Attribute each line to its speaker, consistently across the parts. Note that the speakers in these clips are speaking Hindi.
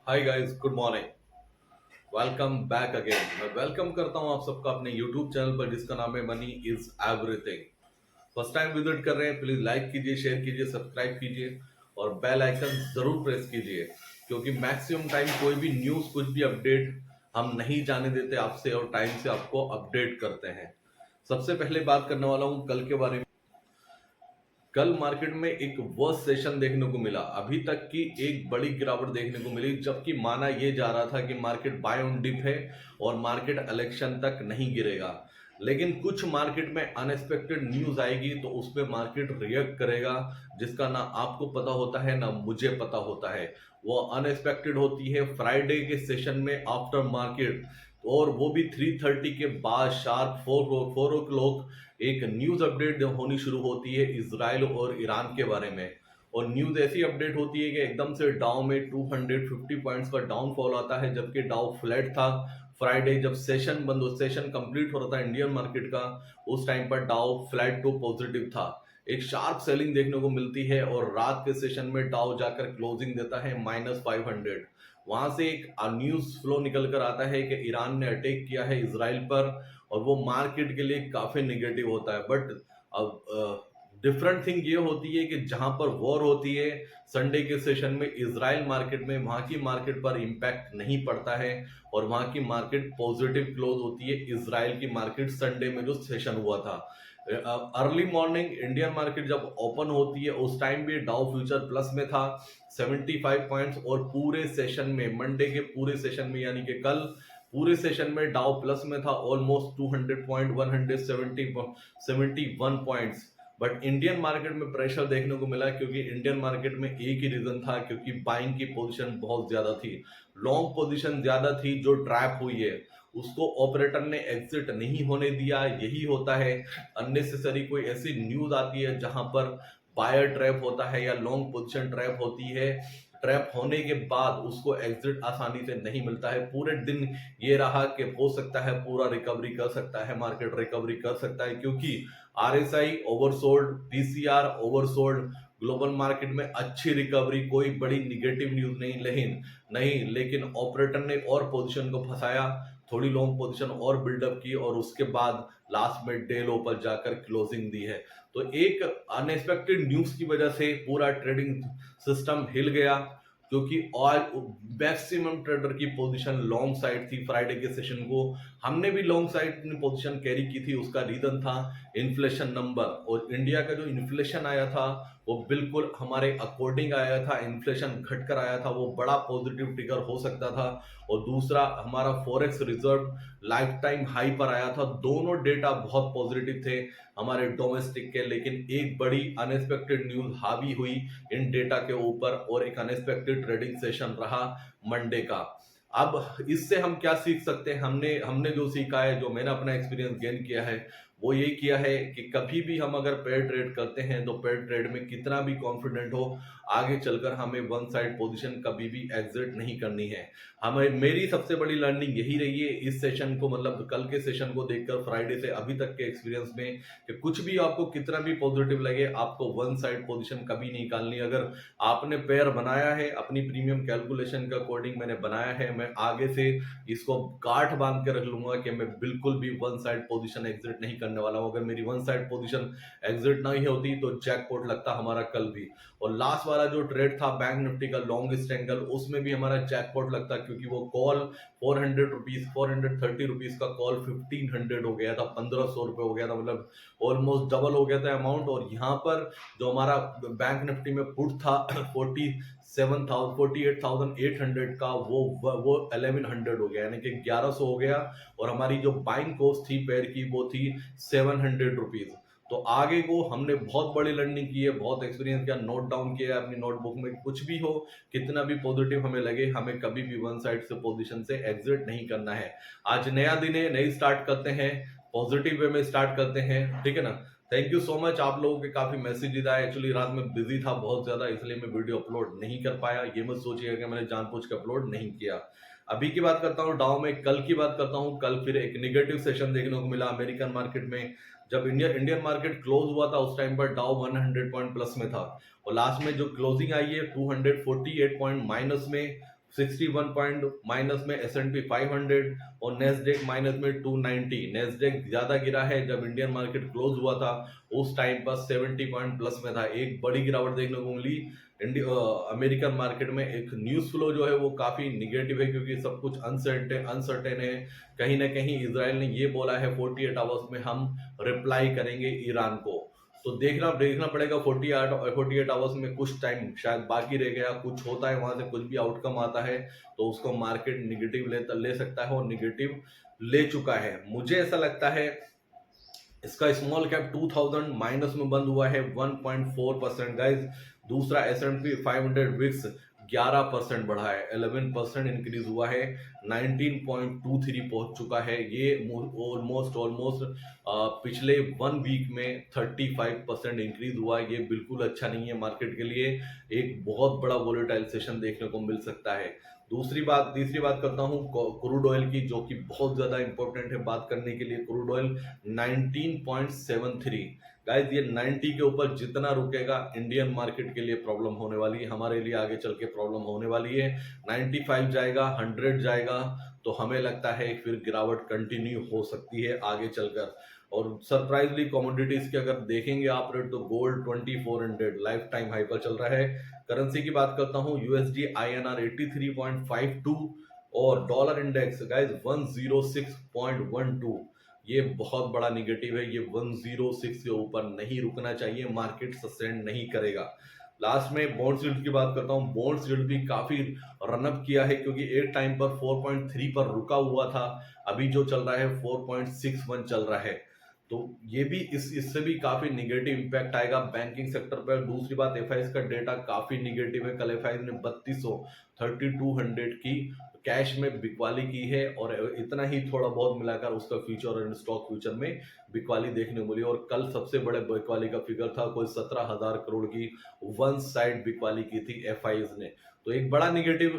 Speaker 1: Hi guys, good morning. Welcome back again. मैं वेलकम करता हूं आप सबका अपने यूट्यूब चैनल पर जिसका नाम है money is everything. First time visit कर रहे हैं, प्लीज लाइक कीजिए, शेयर कीजिए, सब्सक्राइब कीजिए और बेल आइकन जरूर प्रेस कीजिए, क्योंकि मैक्सिमम टाइम कोई भी न्यूज, कुछ भी अपडेट हम नहीं जाने देते आपसे और टाइम से आपको अपडेट करते हैं। सबसे पहले बात करने वाला हूं कल के बारे में। कल मार्केट में एक वर्स्ट सेशन देखने को मिला। अभी तक की एक बड़ी गिरावट देखने को मिली, जबकि माना यह जा रहा था कि मार्केट बाय ऑन डिप है और मार्केट इलेक्शन तक नहीं गिरेगा। लेकिन कुछ मार्केट में अनएक्सपेक्टेड न्यूज आएगी तो उस पर मार्केट रिएक्ट करेगा, जिसका ना आपको पता होता है ना मुझे पता होता है। वो अनएक्सपेक्टेड होती है फ्राइडे के सेशन में आफ्टर मार्केट, और वो भी 3:30 के बाद शार्प 4 o'clock एक न्यूज अपडेट होनी शुरू होती है इसराइल और ईरान के बारे में। और न्यूज ऐसी अपडेट होती है कि एकदम से डाउ में 250 पॉइंट्स का डाउनफॉल आता है, जबकि डाउ फ्लैट था। फ्राइडे जब सेशन कंप्लीट हो रहा था इंडियन मार्केट का, उस टाइम पर डाउ फ्लैट टू पॉजिटिव था। एक शार्प सेलिंग देखने को मिलती है और रात के सेशन में डाउ जाकर क्लोजिंग देता है -500। वहां से एक न्यूज फ्लो निकल कर आता है कि ईरान ने अटैक किया है इसराइल पर, और वो मार्केट के लिए काफी निगेटिव होता है। बट अब डिफरेंट थिंग ये होती है कि जहां पर वॉर होती है संडे के सेशन में इसराइल मार्केट में, वहां की मार्केट पर इंपैक्ट नहीं पड़ता है और वहां की मार्केट पॉजिटिव क्लोज होती है। इसराइल की मार्केट संडे में जो सेशन हुआ था, अर्ली मॉर्निंग इंडियन मार्केट जब ओपन होती है उस टाइम भी डाउ फ्यूचर प्लस में था 75 पॉइंट्स, और पूरे सेशन में, मंडे के पूरे सेशन में यानी कि कल पूरे सेशन में डाउ प्लस में था almost 200 point, 171 points. But Indian market में प्रेशर देखने को मिला, क्योंकि इंडियन मार्केट में एक ही रीजन था, क्योंकि बाइंग की पोजीशन बहुत ज्यादा थी, लॉन्ग पोजीशन ज्यादा थी जो ट्रैप हुई है, उसको ऑपरेटर ने एग्जिट नहीं होने दिया। यही होता है, अननेसेसरी कोई ऐसी न्यूज आती है जहां पर बायर ट्रैप होता है या लॉन्ग पोजीशन ट्रैप होती है, ट्रैप होने के बाद उसको एग्जिट आसानी से नहीं मिलता है। पूरे दिन ये रहा कि हो सकता है पूरा रिकवरी कर सकता है, मार्केट रिकवरी कर सकता है, क्योंकि RSI oversold, PCR oversold, global market में अच्छी रिकवरी, कोई बड़ी निगेटिव न्यूज नहीं, लेकिन ऑपरेटर ने और पोजीशन को फंसाया, थोड़ी लॉन्ग पोजीशन और बिल्डअप की और उसके बाद लास्ट में डे लो पर जाकर क्लोजिंग दी है। तो एक अनएक्सपेक्टेड न्यूज की वजह से पूरा ट्रेडिंग सिस्टम हिल गया, क्योंकि और मैक्सिमम ट्रेडर की पोजीशन लॉन्ग साइड थी। फ्राइडे के सेशन को हमने भी लॉन्ग साइड में पोजीशन कैरी की थी। उसका रीजन था इन्फ्लेशन नंबर, और इंडिया का जो इन्फ्लेशन आया था वो बिल्कुल हमारे अकॉर्डिंग आया था। इन्फ्लेशन घटकर आया था, वो बड़ा पॉजिटिव ट्रिगर हो सकता था। और दूसरा, हमारा forex reserve life time high पर आया था। दोनों डेटा बहुत पॉजिटिव थे हमारे डोमेस्टिक के, लेकिन एक बड़ी अनएक्सपेक्टेड न्यूज हावी हुई इन डेटा के ऊपर, और एक अनएक्सपेक्टेड ट्रेडिंग सेशन रहा मंडे का। अब इससे हम क्या सीख सकते हैं? हमने हमने जो सीखा है, जो मैंने अपना एक्सपीरियंस गेन किया है, वो ये किया है कि कभी भी हम अगर पेयर ट्रेड करते हैं तो पेयर ट्रेड में कितना भी कॉन्फिडेंट हो, आगे चलकर हमें वन साइड पोजीशन कभी भी एग्जिट नहीं करनी है। हमें, मेरी सबसे बड़ी लर्निंग यही रही है इस सेशन को, मतलब कल के सेशन को देखकर, फ्राइडे से अभी तक के एक्सपीरियंस में, कि कुछ भी आपको कितना भी पॉजिटिव लगे, आपको वन साइड पोजीशन कभी नहीं निकालनी। अगर आपने पेयर बनाया है अपनी प्रीमियम कैलकुलेशन के अकॉर्डिंग, मैंने बनाया है, मैं आगे से इसको गांठ बांध के रख लूंगा कि मैं बिल्कुल भी वन साइड पोजीशन एग्जिट नहीं करने वाला हूं। अगर मेरी वन साइड पोजीशन एग्जिट नहीं होती तो जैकपॉट लगता हमारा कल भी। और लास्ट वाला जो ट्रेड था बैंक निफ्टी का लॉन्गेस्ट एंगल, उसमें भी हमारा जैकपॉट लगता, क्योंकि वो कॉल 400 रुपीज, 430 रुपीज का कॉल 1500 हो गया था, 1500 रुपए हो गया था, मतलब ऑलमोस्ट डबल हो गया था अमाउंट। और यहाँ पर जो हमारा बैंक निफ्टी में पुट था 48,800 का, वो 1100 हो गया, यानी कि 1100 हो गया। और हमारी जो बाइंग कॉस्ट थी पेयर की वो थी 700 रुपीज। तो आगे को हमने बहुत बड़ी लर्निंग की है, बहुत एक्सपीरियंस किया, नोट डाउन किया अपनी नोटबुक में। कुछ भी हो, कितना भी पॉजिटिव हमें लगे, हमें कभी भी वन साइड से पोजीशन से एग्जिट नहीं करना है। आज नया दिन है, नई स्टार्ट करते हैं, पॉजिटिव वे में स्टार्ट करते हैं, ठीक है ना। Thank you so much. आप लोगों के काफी मैसेजेस आए। एक्चुअली रात में बिजी था बहुत ज्यादा, इसलिए मैं वीडियो अपलोड नहीं कर पाया। ये मत सोचिएगा कि मैंने जानबूझ के अपलोड नहीं किया। अभी की बात करता हूँ डाउ में, कल की बात करता हूँ। कल फिर एक नेगेटिव सेशन देखने को मिला अमेरिकन मार्केट में। जब इंडियन मार्केट क्लोज हुआ था उस टाइम पर डाउ 100 पॉइंट प्लस में था, और लास्ट में जो क्लोजिंग आई है 248 पॉइंट माइनस में, 61 पॉइंट माइनस में S&P 500 और नेस्डेक माइनस में 290। नेस्डेक ज्यादा गिरा है, जब इंडियन मार्केट क्लोज हुआ था उस टाइम पर 70 पॉइंट प्लस में था। एक बड़ी गिरावट देखने को मिली अमेरिकन मार्केट में। एक न्यूज फ्लो जो है वो काफी निगेटिव है, क्योंकि सब कुछ अनसर्टेन है। कहीं ना कहीं इजराइल ने ये बोला है 48 आवर्स में हम रिप्लाई करेंगे ईरान को। तो देखना देखना पड़ेगा 48 आवर्स में, कुछ टाइम शायद बाकी रह गया, कुछ होता है वहां से, कुछ भी आउटकम आता है तो उसको मार्केट निगेटिव ले सकता है, और निगेटिव ले चुका है। मुझे ऐसा लगता है इसका स्मॉल कैप 2000 माइनस में बंद हुआ है 1.4% गाइज। दूसरा S&P 500 विक्स 11% बढ़ा है, 11% इंक्रीज हुआ है, 19.23 पहुंच चुका है। ये ऑलमोस्ट पिछले 1 वीक में 35% इंक्रीज हुआ है। ये बिल्कुल अच्छा नहीं है मार्केट के लिए, एक बहुत बड़ा वोलेटाइल सेशन देखने को मिल सकता है। तीसरी बात करता हूँ क्रूड ऑयल की, जो कि बहुत ज्यादा इंपॉर्टेंट है बात करने के लिए। क्रूड ऑयल 19.73 गाइस, ये 90 के ऊपर जितना रुकेगा इंडियन मार्केट के लिए प्रॉब्लम होने वाली है, हमारे लिए आगे चल के प्रॉब्लम होने वाली है। 95 जाएगा, 100 जाएगा, तो हमें लगता है फिर गिरावट कंटिन्यू हो सकती है आगे चलकर। और सरप्राइजली कमोडिटीज के अगर देखेंगे आप रेट, तो गोल्ड 2400 लाइफ टाइम हाई पर चल रहा है। करेंसी की बात करता हूँ, USD INR 83.52 और डॉलर इंडेक्स गाइस 106.12। ये बहुत बड़ा निगेटिव है, ये 106 के ऊपर नहीं रुकना चाहिए, मार्केट सस्टेन नहीं करेगा। लास्ट में बॉन्ड यील्ड की बात करता हूँ, बॉन्ड यील्ड भी काफी रनअप किया है, क्योंकि एक टाइम पर 4.3 पर रुका हुआ था, अभी जो चल रहा है 4.61 चल रहा है। तो ये भी इससे भी काफी निगेटिव इंपैक्ट आएगा बैंकिंग सेक्टर पर। दूसरी बात, एफआईएस का डेटा काफी निगेटिव है। कल एफआईएस ने 3200 की कैश में बिकवाली की है, और इतना ही थोड़ा बहुत मिलाकर उसका फ्यूचर एंड स्टॉक फ्यूचर में बिकवाली देखने को मिली। और कल सबसे बड़े बिकवाली का फिगर था, कोई 17,000 करोड़ की वन साइड बिकवाली की थी एफआईएस ने। तो एक बड़ा निगेटिव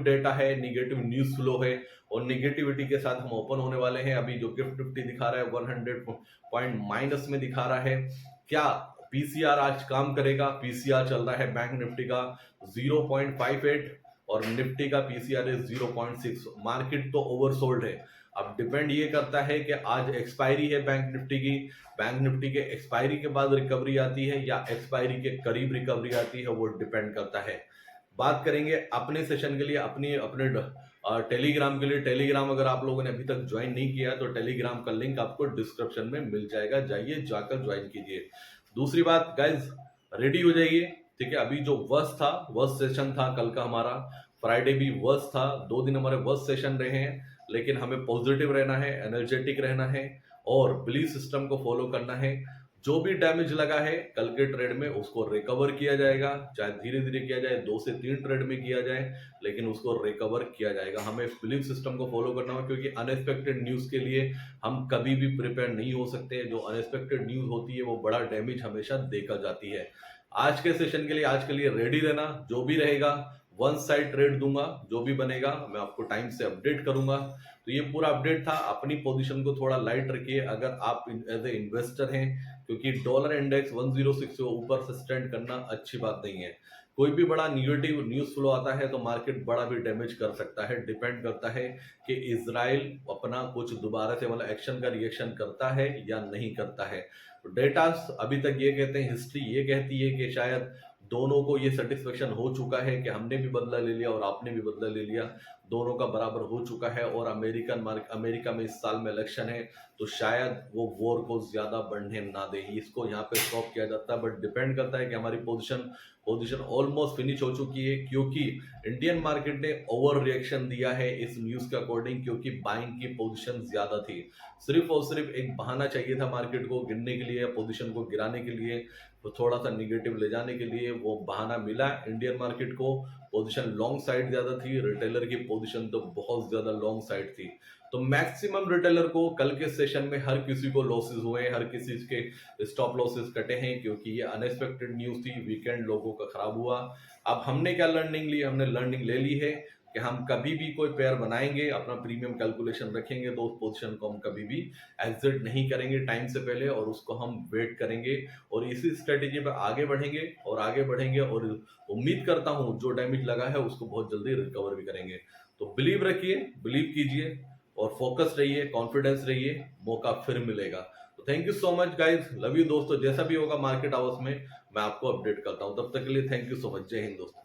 Speaker 1: डेटा है, निगेटिव न्यूज फ्लो है, और निगेटिविटी के साथ हम ओपन होने वाले हैं। अभी जो गिफ्ट निफ्टी दिखा रहा है 100 पॉइंट माइनस में दिखा रहा है। क्या पीसीआर आज काम करेगा? पीसीआर चल रहा है बैंक निफ्टी का 0.58 और निफ्टी का पीसीआर है 0.6। मार्केट तो ओवरसोल्ड है। अब डिपेंड ये करता है कि आज एक्सपायरी है बैंक निफ्टी की, बैंक निफ्टी के एक्सपायरी के बाद रिकवरी आती है या एक्सपायरी के करीब रिकवरी आती है, वो डिपेंड करता है। बात करेंगे अपने सेशन के लिए, अपने टेलीग्राम के लिए। टेलीग्राम अगर आप लोगों ने अभी तक ज्वाइन नहीं किया तो टेलीग्राम का लिंक आपको डिस्क्रिप्शन में मिल जाएगा, जाइए जाकर ज्वाइन कीजिए। दूसरी बात गाइज, रेडी हो जाइए, ठीक है। अभी जो वर्स्ट सेशन था कल का हमारा, फ्राइडे भी वर्स्ट था, 2 दिन हमारे वर्स्ट सेशन रहे हैं। लेकिन हमें पॉजिटिव रहना है, एनर्जेटिक रहना है, और बिलीफ सिस्टम को फॉलो करना है। जो भी डैमेज लगा है कल के ट्रेड में उसको रिकवर किया जाएगा, चाहे धीरे धीरे किया जाए, 2 से 3 ट्रेड में किया जाए, लेकिन उसको रिकवर किया जाएगा। हमें बिलीफ सिस्टम को फॉलो करना है, क्योंकि अनएक्सपेक्टेड न्यूज के लिए हम कभी भी प्रिपेयर नहीं हो सकते। जो अनएक्सपेक्टेड न्यूज होती है वो बड़ा डैमेज हमेशा देकर जाती है। आज के सेशन के लिए, आज के लिए रेडी रहना। जो भी रहेगा वन साइड ट्रेड दूंगा, जो भी बनेगा मैं आपको टाइम से अपडेट करूंगा। तो ये पूरा अपडेट था। अपनी पोजीशन को थोड़ा लाइट रखिए अगर आप एज ए इन्वेस्टर हैं, क्योंकि डॉलर इंडेक्स 106 से ऊपर सस्टेन करना अच्छी बात नहीं है। कोई भी बड़ा निगेटिव न्यूज फ्लो आता है तो मार्केट बड़ा भी डैमेज कर सकता है। डिपेंड करता है कि इजराइल अपना कुछ दोबारा से वाला एक्शन का रिएक्शन करता है या नहीं करता है। डेटा अभी तक ये कहते हैं, हिस्ट्री ये कहती है कि शायद दोनों को ये सेटिस्फेक्शन हो चुका है कि हमने भी बदला ले लिया और आपने भी बदला ले लिया, दोनों का बराबर हो चुका है। और अमेरिका में इस साल में इलेक्शन है, तो शायद वो वॉर को ज्यादा बढ़ने ना दे, इसको यहाँ पे स्टॉप किया जाता है। बट डिपेंड करता है कि हमारी पोजीशन ऑलमोस्ट फिनिश हो चुकी है, क्योंकि इंडियन मार्केट ने ओवर रिएक्शन दिया है इस न्यूज के अकॉर्डिंग, क्योंकि बाइंग की पोजीशन ज्यादा थी। सिर्फ और सिर्फ एक बहाना चाहिए था मार्केट को गिरने के लिए या पोजीशन को गिराने के लिए, तो थोड़ा सा निगेटिव ले जाने के लिए वो बहाना मिला इंडियन मार्केट को। पोजीशन लॉन्ग साइड ज्यादा थी, रिटेलर की पोजीशन तो बहुत ज्यादा लॉन्ग साइड थी। तो मैक्सिमम रिटेलर को कल के सेशन में हर किसी को लॉसेस हुए, हर किसी के स्टॉप लॉसेस कटे हैं, क्योंकि ये अनएक्सपेक्टेड न्यूज थी, वीकेंड लोगों का खराब हुआ। अब हमने क्या लर्निंग ली? हमने लर्निंग ले ली है कि हम कभी भी कोई पेयर बनाएंगे, अपना प्रीमियम कैलकुलेशन रखेंगे, तो उस पोजीशन को हम कभी भी एग्जिट नहीं करेंगे टाइम से पहले, और उसको हम वेट करेंगे और इसी स्ट्रेटेजी पे आगे बढ़ेंगे और आगे बढ़ेंगे, और उम्मीद करता हूं जो डैमेज लगा है उसको बहुत जल्दी रिकवर भी करेंगे। तो बिलीव रखिए, बिलीव कीजिए और फोकस रहिए, कॉन्फिडेंस रहिए, मौका फिर मिलेगा। तो thank you so much guys, love you दोस्तों। जैसा भी होगा मार्केट आवर्स में मैं आपको अपडेट करता हूं, तब तक के लिए थैंक यू सो मच। जय हिंद दोस्तों।